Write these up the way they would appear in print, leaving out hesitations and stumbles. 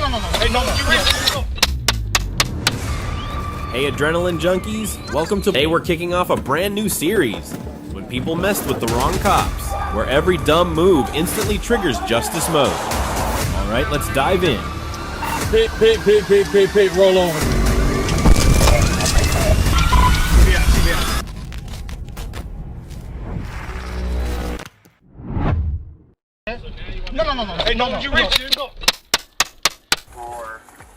no. Hey, no. Hey, adrenaline junkies, welcome to... Today we're kicking off a brand new series, When People Messed with the Wrong Cops, where every dumb move instantly triggers justice mode. Alright, let's dive in. Pete, roll over. No. Hey, no. You reach it. No.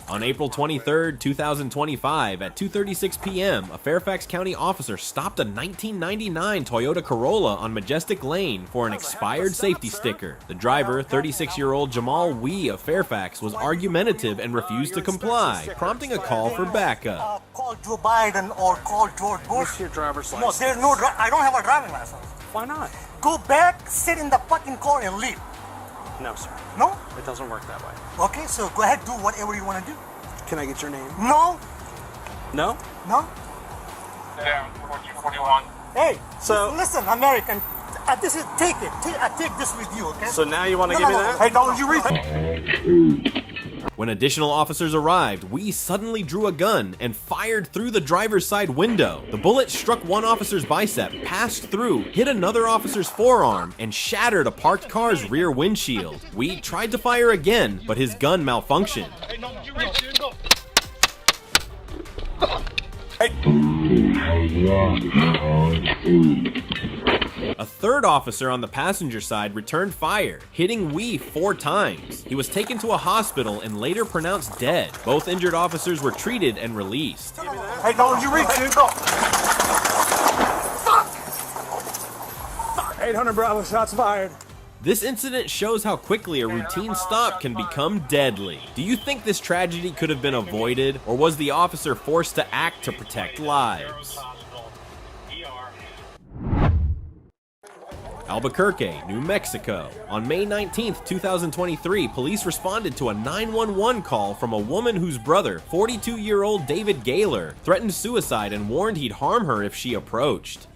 On April 23rd, 2025, at 2:36 p.m., a Fairfax County officer stopped a 1999 Toyota Corolla on Majestic Lane for an expired safety sticker. The driver, 36-year-old Jamal Wee of Fairfax, was argumentative and refused to comply, prompting a call for backup. Call Joe Biden or call George Bush. What's your driver's license? No, there's no. I don't have a driving license. Why not? Go back, sit in the fucking car, and leave. No, sir. No? It doesn't work that way. Okay, so go ahead, do whatever you want to do. Can I get your name? No. No? No. Down, 1441. Hey, So- listen, American. This is take it. I take this with you, okay? So now you want to give me that? Hey, don't you read? When additional officers arrived, Wee suddenly drew a gun and fired through the driver's side window. The bullet struck one officer's bicep, passed through, hit another officer's forearm, and shattered a parked car's rear windshield. Wee tried to fire again, but his gun malfunctioned. Hey, no, you reach it. No. A third officer on the passenger side returned fire, hitting Wee 4 times. He was taken to a hospital and later pronounced dead. Both injured officers were treated and released. Hey, don't you reach it? Go. 800 Bravo, shots fired. This incident shows how quickly a routine stop can become deadly. Do you think this tragedy could have been avoided, or was the officer forced to act to protect lives? Albuquerque, New Mexico. On May 19, 2023, police responded to a 911 call from a woman whose brother, 42-year-old David Gaylor, threatened suicide and warned he'd harm her if she approached.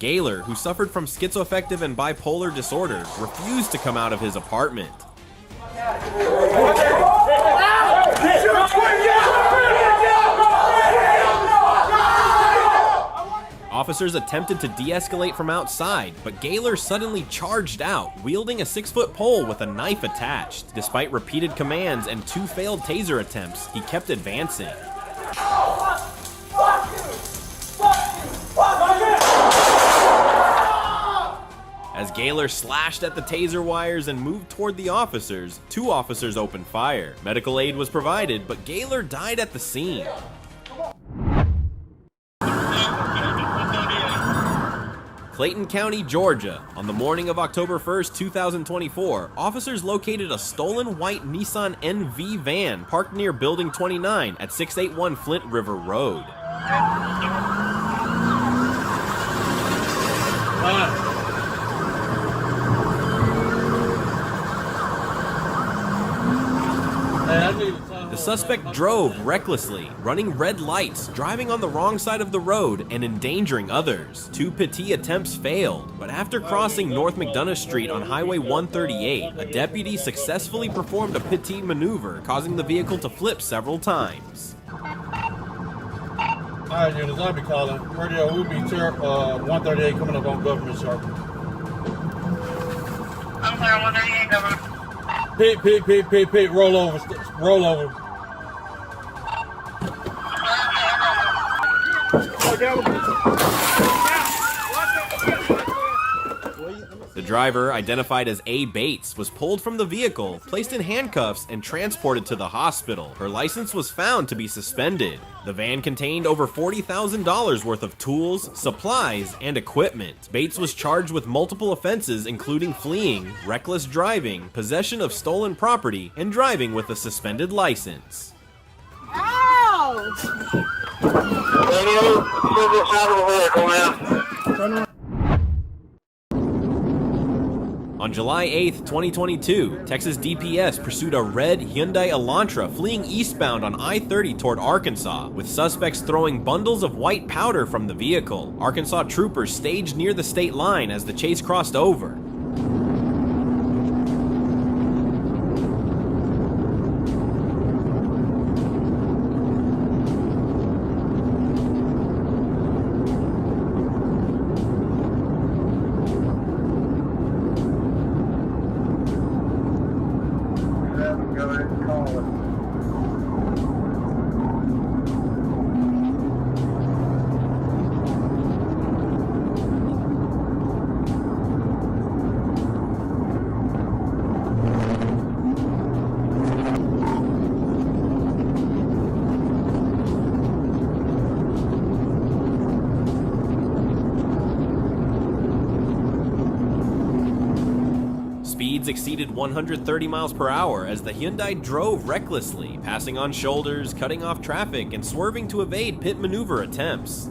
Gaylor, who suffered from schizoaffective and bipolar disorder, refused to come out of his apartment. Officers attempted to de-escalate from outside, but Gaylor suddenly charged out, wielding a 6-foot pole with a knife attached. Despite repeated commands and 2 failed taser attempts, he kept advancing. As Gaylor slashed at the taser wires and moved toward the officers, 2 officers opened fire. Medical aid was provided, but Gaylor died at the scene. Clayton County, Georgia. On the morning of October 1st, 2024, officers located a stolen white Nissan NV van parked near Building 29 at 681 Flint River Road. The suspect drove recklessly, running red lights, driving on the wrong side of the road, and endangering others. 2 petit attempts failed, but after crossing North McDonough Street on Highway 138, a deputy successfully performed a petit maneuver, causing the vehicle to flip several times. Alright, units, I'll be calling. Radio, we'll be 138 coming up on Government Sharp. I'm sorry, 138 Government. Pete, roll over. The driver, identified as A. Bates, was pulled from the vehicle, placed in handcuffs, and transported to the hospital. Her license was found to be suspended. The van contained over $40,000 worth of tools, supplies, and equipment. Bates was charged with multiple offenses including fleeing, reckless driving, possession of stolen property, and driving with a suspended license. On July 8, 2022, Texas DPS pursued a red Hyundai Elantra fleeing eastbound on I-30 toward Arkansas, with suspects throwing bundles of white powder from the vehicle. Arkansas troopers staged near the state line as the chase crossed over. Speeds exceeded 130 miles per hour as the Hyundai drove recklessly, passing on shoulders, cutting off traffic, and swerving to evade pit maneuver attempts.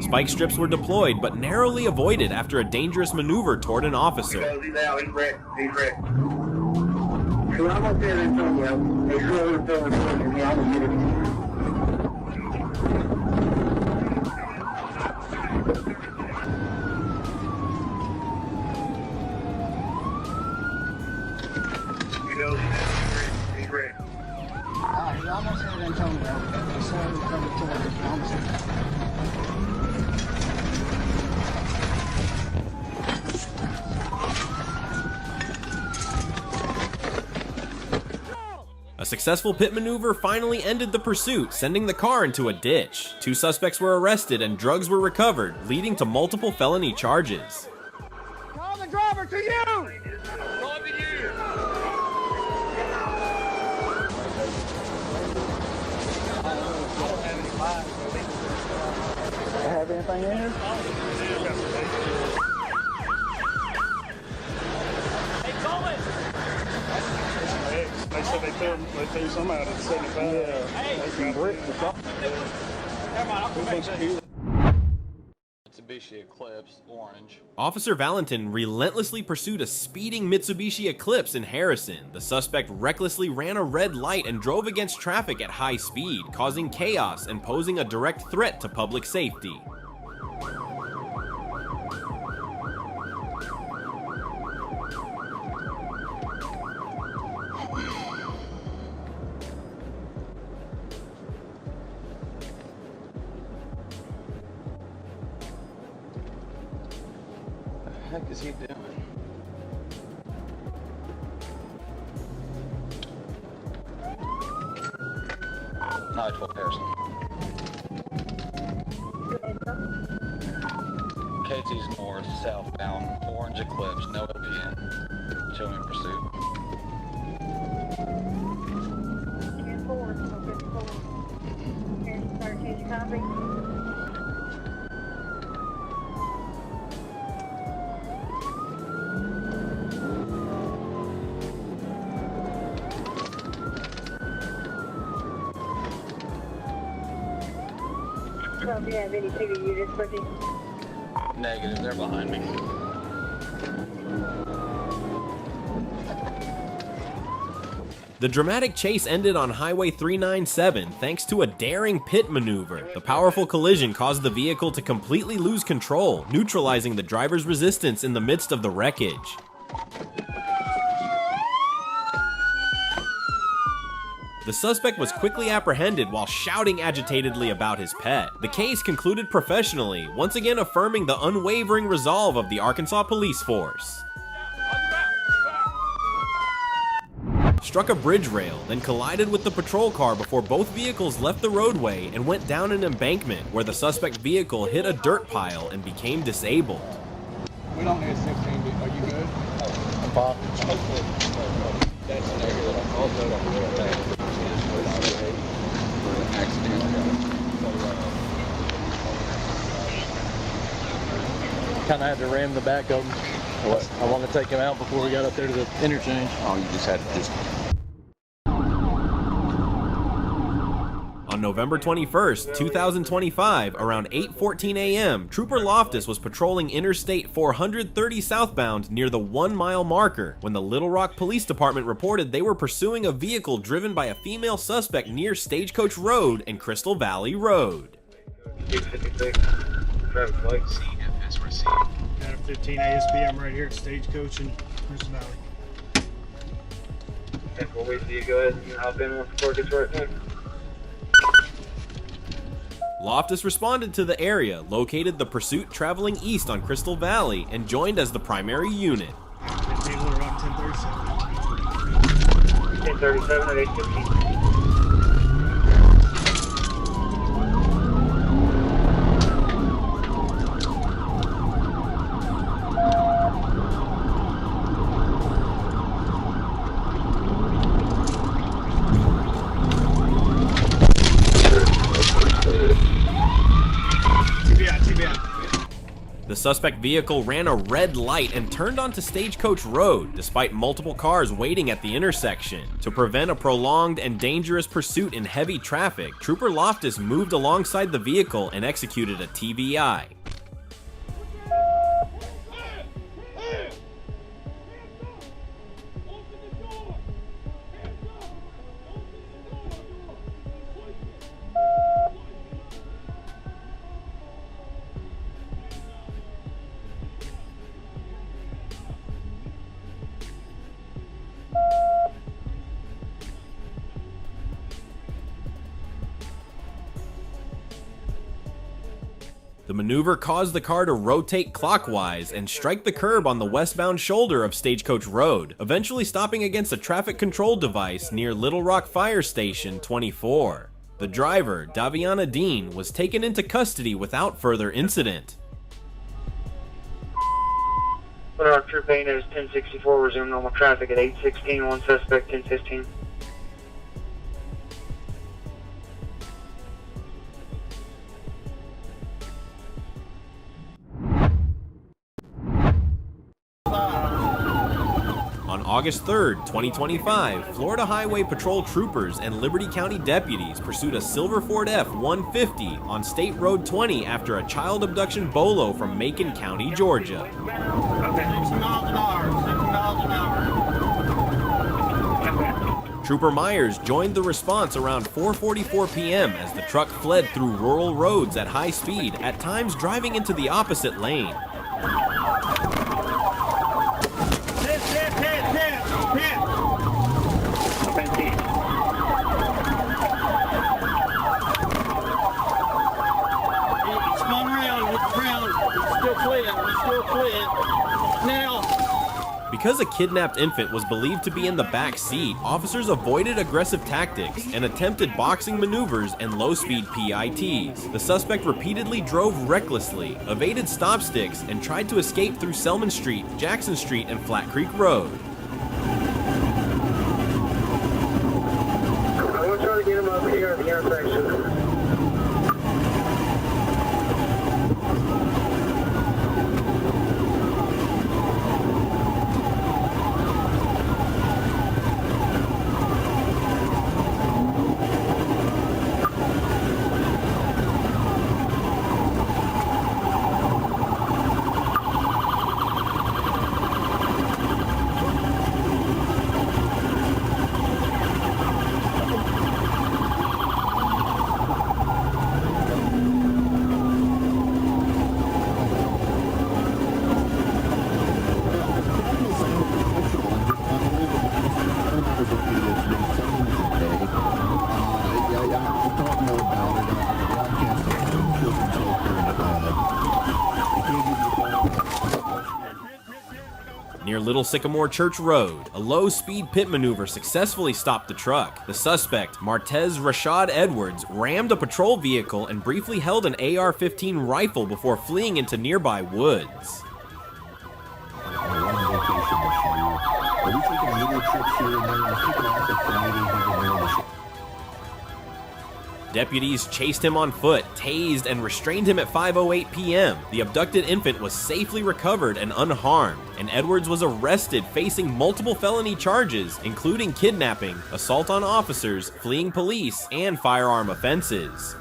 Spike strips were deployed, but narrowly avoided after a dangerous maneuver toward an officer. He's out. He's wrecked. He's wrecked. So I'm up there in front of you. They slowly filling for me. I'm gonna get it. He's wrecked. He's almost here in Antonio. He's slowly coming towards us. A successful pit maneuver finally ended the pursuit, sending the car into a ditch. 2 suspects were arrested and drugs were recovered, leading to multiple felony charges. Call the driver to you! Call to you. Have anything in here? They said they threw some out at 75. Yeah. Mitsubishi Eclipse, orange. Officer Valentin relentlessly pursued a speeding Mitsubishi Eclipse in Harrison. The suspect recklessly ran a red light and drove against traffic at high speed, causing chaos and posing a direct threat to public safety. What the heck is he doing? I-12 Harrison. KT's north, southbound, orange Eclipse, no LPN. Showing pursuit. Do you have any bigger units with you? Negative, they're behind me. The dramatic chase ended on Highway 397 thanks to a daring pit maneuver. The powerful collision caused the vehicle to completely lose control, neutralizing the driver's resistance in the midst of the wreckage. The suspect was quickly apprehended while shouting agitatedly about his pet. The case concluded professionally, once again affirming the unwavering resolve of the Arkansas police force. Struck a bridge rail, then collided with the patrol car before both vehicles left the roadway and went down an embankment where the suspect vehicle hit a dirt pile and became disabled. We don't need a 16, are you good? I'm fine. That's negative. Kind of had to ram the back of them. What? I want to take him out before we got up there to the interchange. Oh, you just had to just... On November 21st, 2025, around 8:14 a.m., Trooper Loftus was patrolling Interstate 430 southbound near the 1-mile marker when the Little Rock Police Department reported they were pursuing a vehicle driven by a female suspect near Stagecoach Road and Crystal Valley Road. 656. Traffic light. CFS received. At a 15 ASP, I'm right here at Stagecoach in Crystal Valley. And we'll wait till you go ahead and hop in once the car gets right there. Loftus responded to the area, located the pursuit traveling east on Crystal Valley, and joined as the primary unit. 15 Little Rock 1037. 1037 at 815. The suspect vehicle ran a red light and turned onto Stagecoach Road, despite multiple cars waiting at the intersection. To prevent a prolonged and dangerous pursuit in heavy traffic, Trooper Loftus moved alongside the vehicle and executed a TBI. The maneuver caused the car to rotate clockwise and strike the curb on the westbound shoulder of Stagecoach Road, eventually stopping against a traffic control device near Little Rock Fire Station 24. The driver, Daviana Dean, was taken into custody without further incident. Little Rock Troop 8 is 1064, resume normal traffic at 816, one suspect 1015. On August 3rd, 2025, Florida Highway Patrol troopers and Liberty County deputies pursued a silver Ford F-150 on State Road 20 after a child abduction bolo from Macon County, Georgia. 60 miles an hour, 60 miles an hour. Trooper Myers joined the response around 4:44 p.m. as the truck fled through rural roads at high speed, at times driving into the opposite lane. Because a kidnapped infant was believed to be in the back seat, officers avoided aggressive tactics and attempted boxing maneuvers and low-speed PITs. The suspect repeatedly drove recklessly, evaded stop sticks, and tried to escape through Selman Street, Jackson Street, and Flat Creek Road. I'm going to try to get him up here at the intersection. Near Little Sycamore Church Road, a low-speed pit maneuver successfully stopped the truck. The suspect, Martez Rashad Edwards, rammed a patrol vehicle and briefly held an AR-15 rifle before fleeing into nearby woods. Deputies chased him on foot, tased, and restrained him at 5:08 p.m. The abducted infant was safely recovered and unharmed, and Edwards was arrested facing multiple felony charges, including kidnapping, assault on officers, fleeing police, and firearm offenses.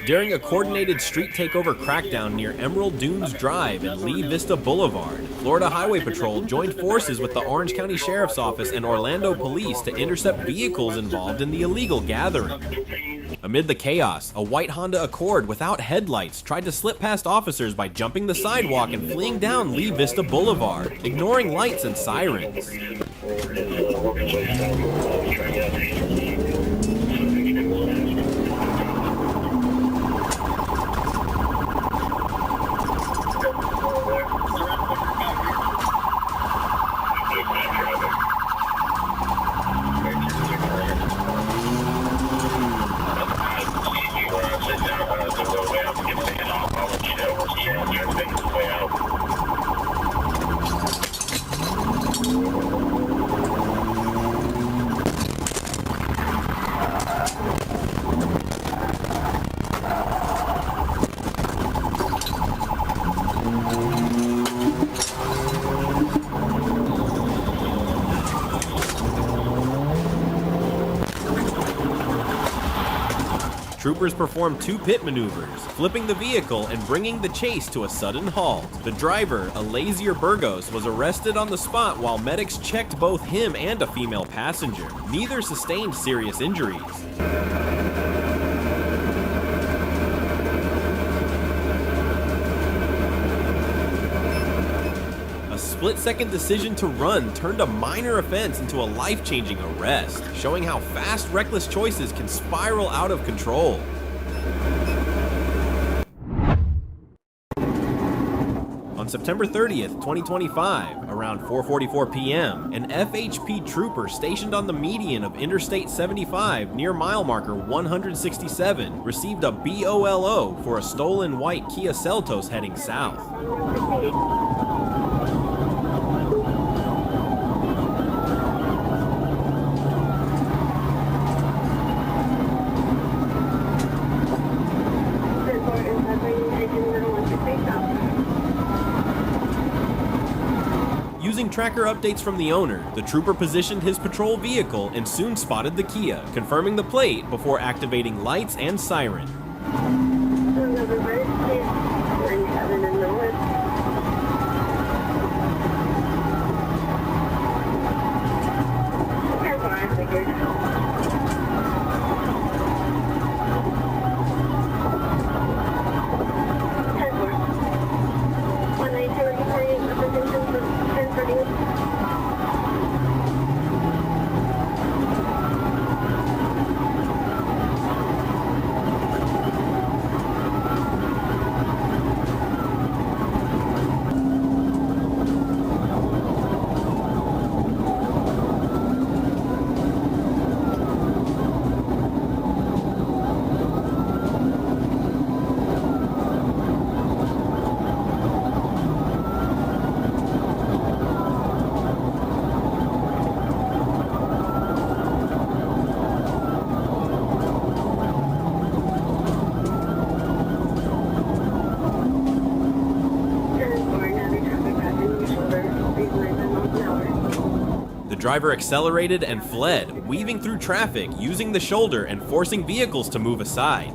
During a coordinated street takeover crackdown near Emerald Dunes Drive and Lee Vista Boulevard, Florida Highway Patrol joined forces with the Orange County Sheriff's Office and Orlando Police to intercept vehicles involved in the illegal gathering. Amid the chaos, a white Honda Accord without headlights tried to slip past officers by jumping the sidewalk and fleeing down Lee Vista Boulevard, ignoring lights and sirens. Troopers performed two pit maneuvers, flipping the vehicle and bringing the chase to a sudden halt. The driver, a lazier Burgos, was arrested on the spot while medics checked both him and a female passenger. Neither sustained serious injuries. A split-second decision to run turned a minor offense into a life-changing arrest, showing how fast reckless choices can spiral out of control. On September 30th, 2025, around 4:44 p.m., an FHP trooper stationed on the median of Interstate 75 near mile marker 167 received a BOLO for a stolen white Kia Seltos heading south. Using tracker updates from the owner, the trooper positioned his patrol vehicle and soon spotted the Kia, confirming the plate before activating lights and siren. The driver accelerated and fled, weaving through traffic, using the shoulder and forcing vehicles to move aside.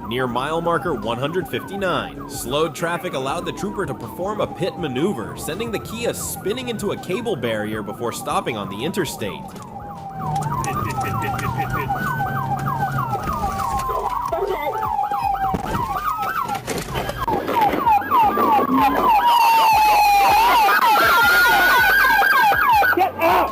Near mile marker 159, slowed traffic allowed the trooper to perform a pit maneuver, sending the Kia spinning into a cable barrier before stopping on the interstate. Get out!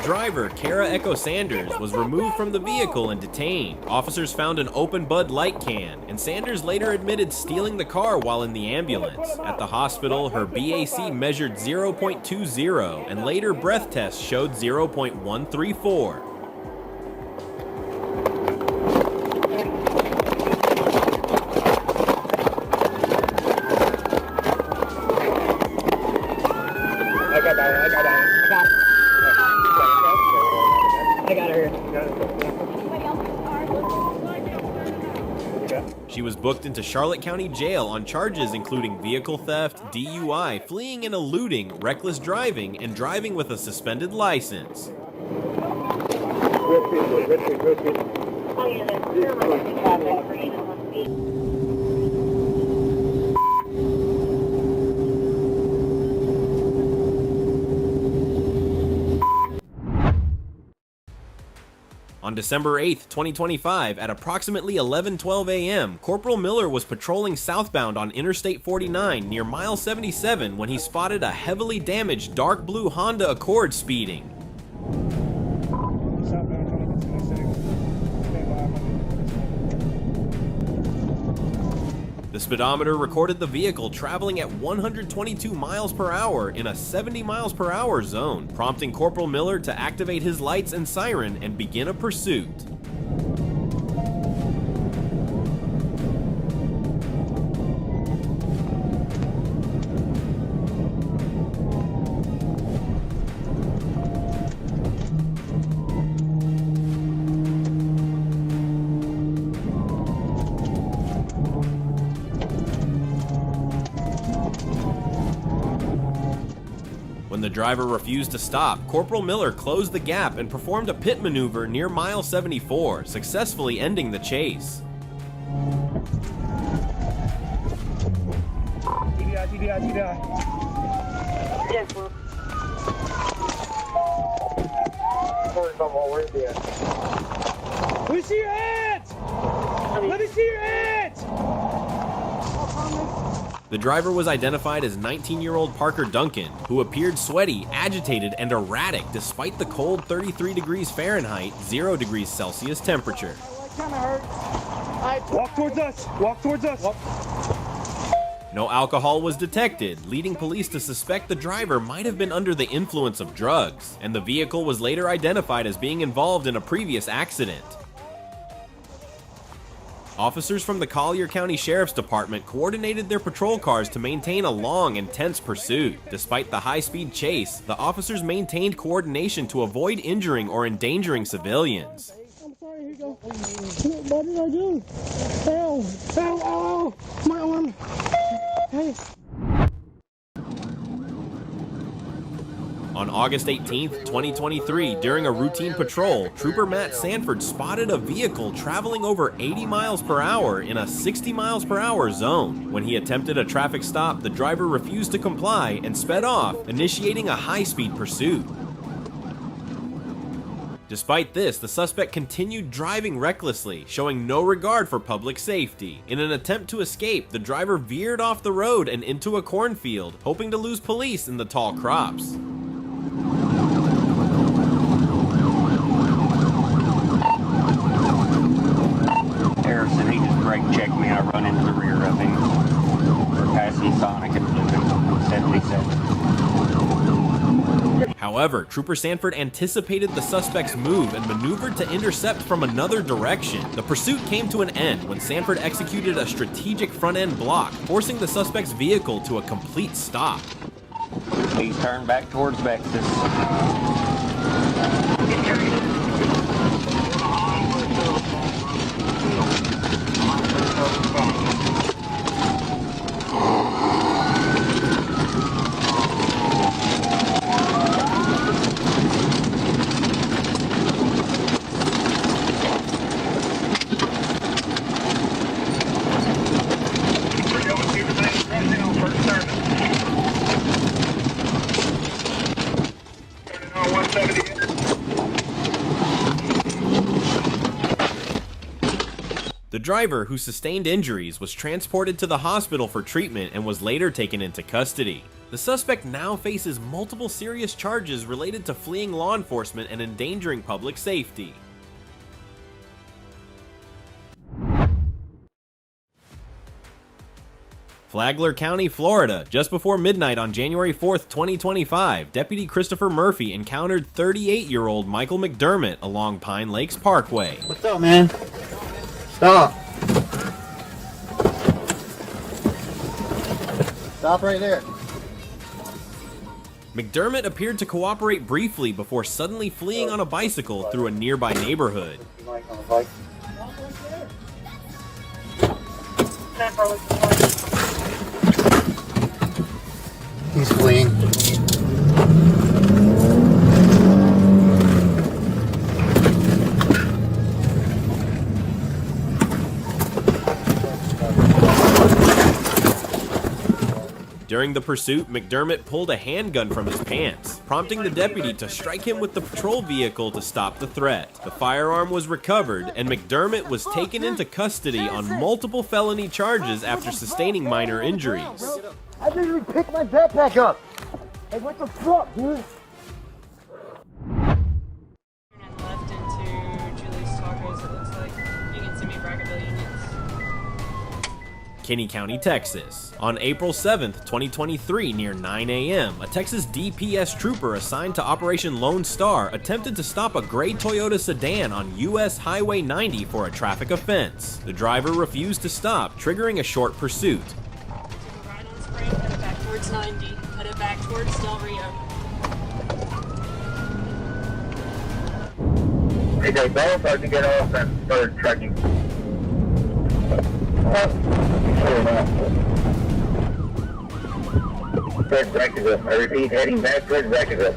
driver, Kara Echo Sanders, was removed from the vehicle and detained. Officers found an open Bud Light can, and Sanders later admitted stealing the car while in the ambulance. At the hospital, her BAC measured 0.20, and later breath tests showed 0.134. She was booked into Charlotte County Jail on charges including vehicle theft, DUI, fleeing and eluding, reckless driving, and driving with a suspended license. On December 8, 2025, at approximately 11:12 a.m., Corporal Miller was patrolling southbound on Interstate 49 near mile 77 when he spotted a heavily damaged dark blue Honda Accord speeding. The speedometer recorded the vehicle traveling at 122 miles per hour in a 70 miles per hour zone, prompting Corporal Miller to activate his lights and siren and begin a pursuit. When the driver refused to stop, Corporal Miller closed the gap and performed a pit maneuver near mile 74, successfully ending the chase. TDI. Yes, sir. Let me see your hands! Let me see your hands! The driver was identified as 19-year-old Parker Duncan, who appeared sweaty, agitated, and erratic despite the cold 33 degrees Fahrenheit, 0 degrees Celsius temperature. Walk towards us! Walk towards us! No alcohol was detected, leading police to suspect the driver might have been under the influence of drugs, and the vehicle was later identified as being involved in a previous accident. Officers from the Collier County Sheriff's Department coordinated their patrol cars to maintain a long, intense pursuit. Despite the high-speed chase, the officers maintained coordination to avoid injuring or endangering civilians. I'm sorry, here you go. What did I do? Ow! Ow, ow, ow! My arm! Hey! On August 18, 2023, during a routine patrol, Trooper Matt Sanford spotted a vehicle traveling over 80 miles per hour in a 60 miles per hour zone. When he attempted a traffic stop, the driver refused to comply and sped off, initiating a high-speed pursuit. Despite this, the suspect continued driving recklessly, showing no regard for public safety. In an attempt to escape, the driver veered off the road and into a cornfield, hoping to lose police in the tall crops. Harrison, he just brake checked me. I run into the rear of him. We're passing Sonic at 77. However, Trooper Sanford anticipated the suspect's move and maneuvered to intercept from another direction. The pursuit came to an end when Sanford executed a strategic front-end block, forcing the suspect's vehicle to a complete stop. He's turned back towards Vexus. The driver, who sustained injuries, was transported to the hospital for treatment and was later taken into custody. The suspect now faces multiple serious charges related to fleeing law enforcement and endangering public safety. Flagler County, Florida. Just before midnight on January 4th, 2025, Deputy Christopher Murphy encountered 38-year-old Michael McDermott along Pine Lakes Parkway. What's up, man? Stop. Stop right there. McDermott appeared to cooperate briefly before suddenly fleeing on a bicycle through a nearby neighborhood. He's fleeing. During the pursuit, McDermott pulled a handgun from his pants, prompting the deputy to strike him with the patrol vehicle to stop the threat. The firearm was recovered, and McDermott was taken into custody on multiple felony charges after sustaining minor injuries. I didn't even pick my backpack up. Hey, what the fuck, dude? And left into Julie's Tacos, it looks like. You can see me Bragaville units. Kinney County, Texas. On April 7th, 2023, near 9 a.m., a Texas DPS trooper assigned to Operation Lone Star attempted to stop a gray Toyota sedan on US Highway 90 for a traffic offense. The driver refused to stop, triggering a short pursuit. Took a right on Spring, headed back towards 90, headed back towards Del Rio. Hey, they both have to get off and start trucking. Towards Brackenville. I repeat, heading back towards Brackenville.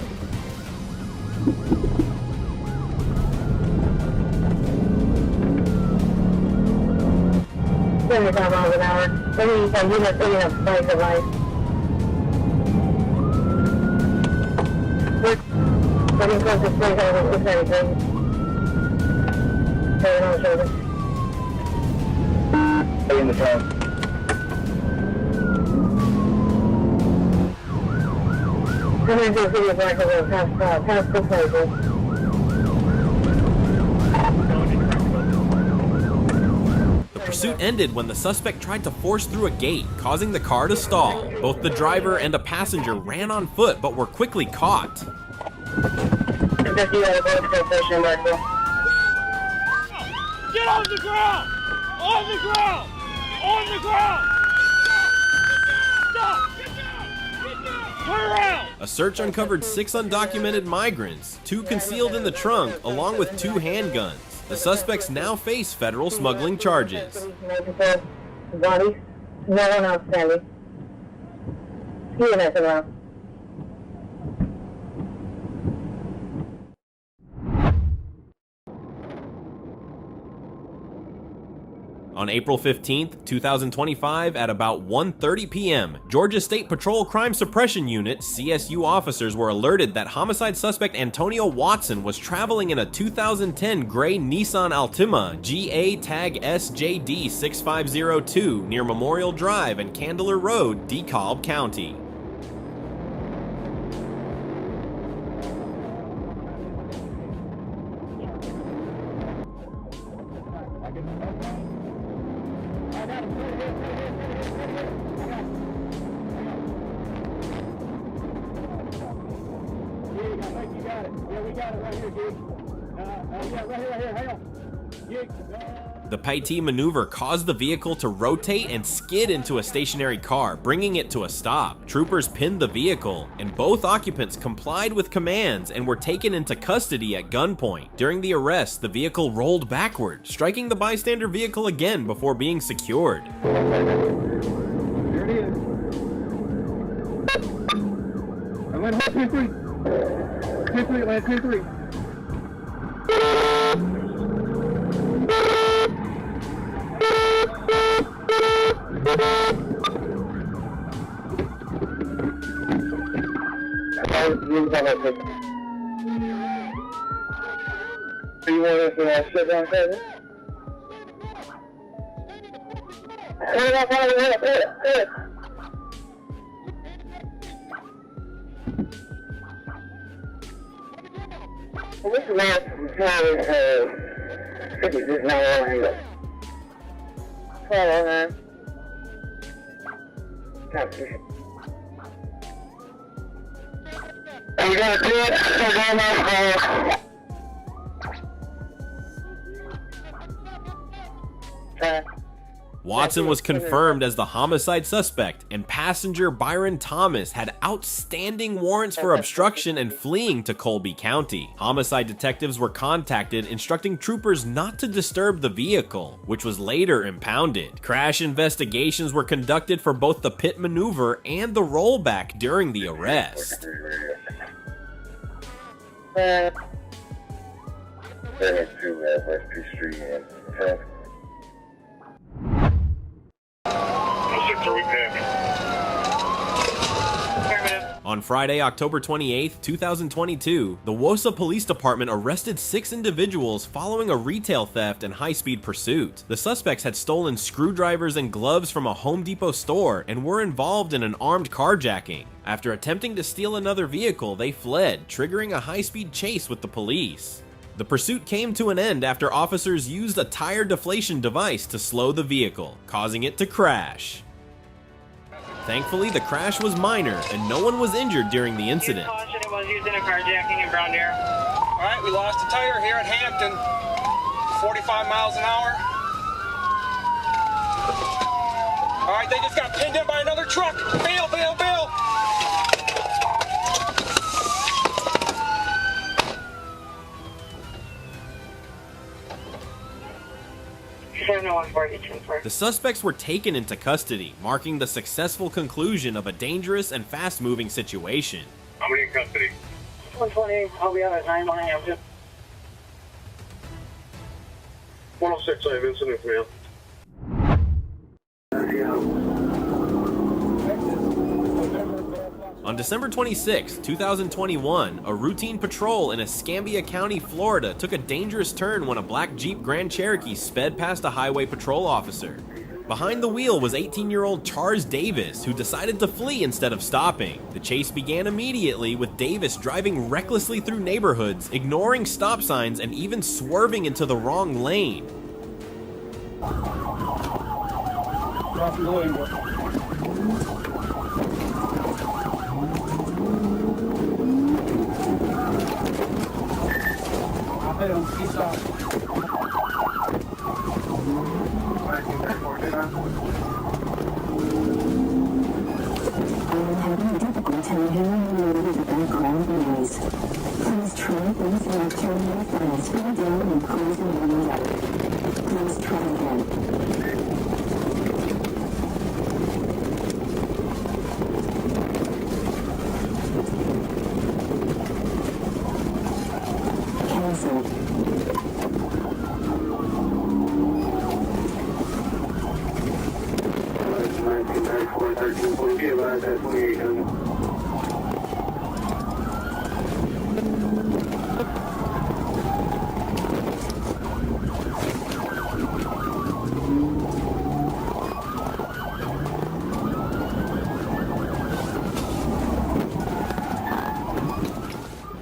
$75 miles an hour. Maybe you have spice of life. Getting close to Spring Hill, 693. Turn on the shoulder. Stay in the front. Come into the city of Brackenville, past the places. The pursuit ended when the suspect tried to force through a gate, causing the car to stall. Both the driver and a passenger ran on foot but were quickly caught. Get on the ground! On the ground! On the ground! Stop! Get down! Get down! Turn around! A search uncovered 6 undocumented migrants, 2 concealed in the trunk, along with 2 handguns. The suspects now face federal smuggling charges. Bodies, no one outstanding. See you next around. On April 15th, 2025, at about 1:30 p.m., Georgia State Patrol Crime Suppression Unit (CSU) officers were alerted that homicide suspect Antonio Watson was traveling in a 2010 gray Nissan Altima GA tag SJD 6502 near Memorial Drive and Candler Road, DeKalb County. The Paitee maneuver caused the vehicle to rotate and skid into a stationary car, bringing it to a stop. Troopers pinned the vehicle, and both occupants complied with commands and were taken into custody at gunpoint. During the arrest, the vehicle rolled backward, striking the bystander vehicle again before being secured. Here it is. I went hot 2-3. 2-3, land 2-3. Do you want us to sit down, Kevin? This map is this is not angle. Hello, man. Are you gonna do it? Watson was confirmed as the homicide suspect, and passenger Byron Thomas had outstanding warrants for obstruction and fleeing to Colby County. Homicide detectives were contacted instructing troopers not to disturb the vehicle, which was later impounded. Crash investigations were conducted for both the pit maneuver and the rollback during the arrest. On Friday, October 28, 2022, the Wosa Police Department arrested 6 individuals following a retail theft and high-speed pursuit. The suspects had stolen screwdrivers and gloves from a Home Depot store and were involved in an armed carjacking. After attempting to steal another vehicle, they fled, triggering a high-speed chase with the police. The pursuit came to an end after officers used a tire deflation device to slow the vehicle, causing it to crash. Thankfully, the crash was minor and no one was injured during the incident. Caution, it was used in a carjacking in Brown Deer. All right, we lost a tire here at Hampton. 45 miles an hour. All right, they just got pinned in by another truck. Bail, bail, bail. The suspects were taken into custody, marking the successful conclusion of a dangerous and fast-moving situation. How many in custody? 120. I'll be out at 9 when I have to. 106, I have incident, ma'am. On December 26, 2021, a routine patrol in Escambia County, Florida took a dangerous turn when a black Jeep Grand Cherokee sped past a highway patrol officer. Behind the wheel was 18-year-old Charles Davis, who decided to flee instead of stopping. The chase began immediately, with Davis driving recklessly through neighborhoods, ignoring stop signs, and even swerving into the wrong lane.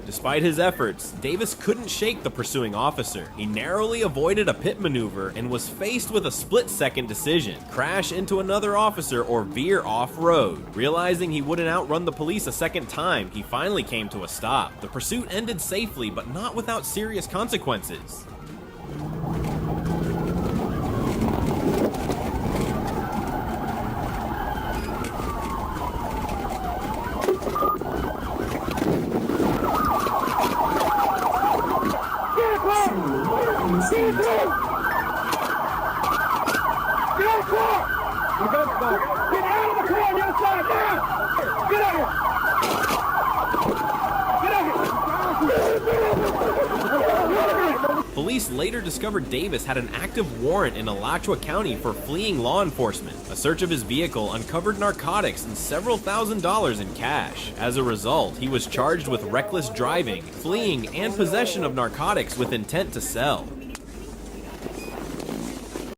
Despite his efforts, Davis couldn't shake the pursuing officer. He narrowly avoided a pit maneuver and was faced with a split-second decision: crash into another officer or veer off-road. Realizing he wouldn't outrun the police a second time, he finally came to a stop. The pursuit ended safely, but not without serious consequences. Police later discovered Davis had an active warrant in Alachua County for fleeing law enforcement. A search of his vehicle uncovered narcotics and several $1,000s in cash. As a result, he was charged with reckless driving, fleeing, and possession of narcotics with intent to sell.